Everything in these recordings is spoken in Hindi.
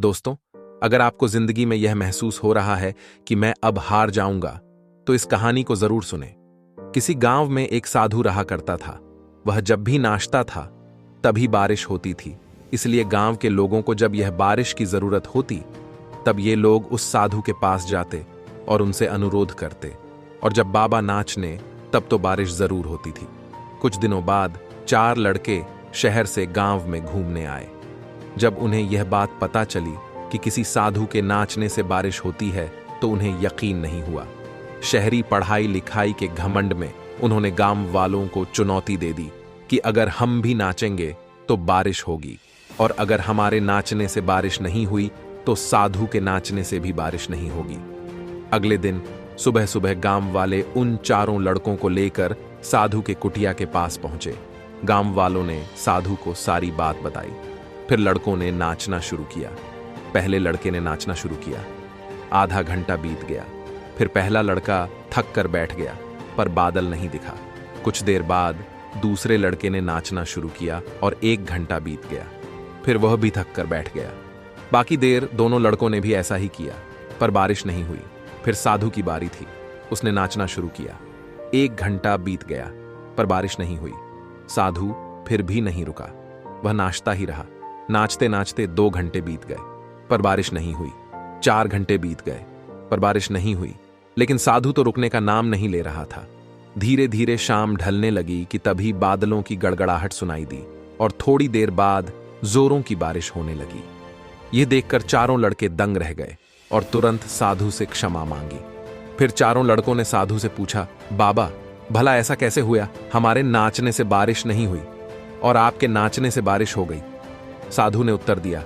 दोस्तों, अगर आपको जिंदगी में यह महसूस हो रहा है कि मैं अब हार जाऊंगा, तो इस कहानी को जरूर सुने। किसी गांव में एक साधु रहा करता था। वह जब भी नाचता था तभी बारिश होती थी। इसलिए गांव के लोगों को जब यह बारिश की जरूरत होती, तब ये लोग उस साधु के पास जाते और उनसे अनुरोध करते। और जब बाबा नाचने, तब तो बारिश जरूर होती थी। कुछ दिनों बाद 4 लड़के शहर से गांव में घूमने आए। जब उन्हें यह बात पता चली कि किसी साधु के नाचने से बारिश होती है, तो उन्हें यकीन नहीं हुआ। शहरी पढ़ाई लिखाई के घमंड में उन्होंने गांव वालों को चुनौती दे दी कि अगर हम भी नाचेंगे तो बारिश होगी, और अगर हमारे नाचने से बारिश नहीं हुई तो साधु के नाचने से भी बारिश नहीं होगी। अगले दिन सुबह सुबह गांव वाले उन 4 लड़कों को लेकर साधु के कुटिया के पास पहुंचे। गांव वालों ने साधु को सारी बात बताई। फिर लड़कों ने नाचना शुरू किया। पहले लड़के ने नाचना शुरू किया। आधा घंटा बीत गया। फिर पहला लड़का थक कर बैठ गया, पर बादल नहीं दिखा। कुछ देर बाद दूसरे लड़के ने नाचना शुरू किया और 1 घंटा बीत गया। फिर वह भी थक कर बैठ गया। बाकी देर दोनों लड़कों ने भी ऐसा ही किया, पर बारिश नहीं हुई। फिर साधु की बारी थी। उसने नाचना शुरू किया। 1 घंटा बीत गया, पर बारिश नहीं हुई। साधु फिर भी नहीं रुका। वह नाचता ही रहा। नाचते नाचते 2 घंटे बीत गए, पर बारिश नहीं हुई। 4 घंटे बीत गए, पर बारिश नहीं हुई। लेकिन साधु तो रुकने का नाम नहीं ले रहा था। धीरे धीरे शाम ढलने लगी कि तभी बादलों की गड़गड़ाहट सुनाई दी और थोड़ी देर बाद जोरों की बारिश होने लगी। यह देखकर 4 लड़के दंग रह गए और तुरंत साधु से क्षमा मांगी। फिर 4 लड़कों ने साधु से पूछा, बाबा, भला ऐसा कैसे हुआ? हमारे नाचने से बारिश नहीं हुई और आपके नाचने से बारिश हो गई। साधु ने उत्तर दिया,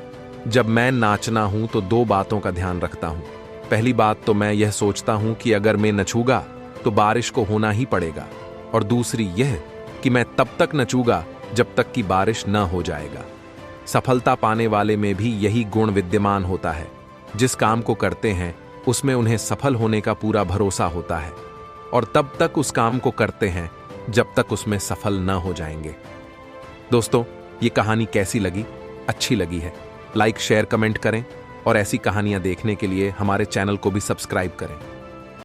जब मैं नाचना हूं तो 2 बातों का ध्यान रखता हूं। पहली बात तो मैं यह सोचता हूं कि अगर मैं नचूंगा तो बारिश को होना ही पड़ेगा, और दूसरी यह कि मैं तब तक नचूंगा जब तक कि बारिश न हो जाएगा। सफलता पाने वाले में भी यही गुण विद्यमान होता है। जिस काम को करते हैं उसमें उन्हें सफल होने का पूरा भरोसा होता है, और तब तक उस काम को करते हैं जब तक उसमें सफल न हो जाएंगे। दोस्तों, ये कहानी कैसी लगी? अच्छी लगी है? लाइक, शेयर, कमेंट करें और ऐसी कहानियां देखने के लिए हमारे चैनल को भी सब्सक्राइब करें।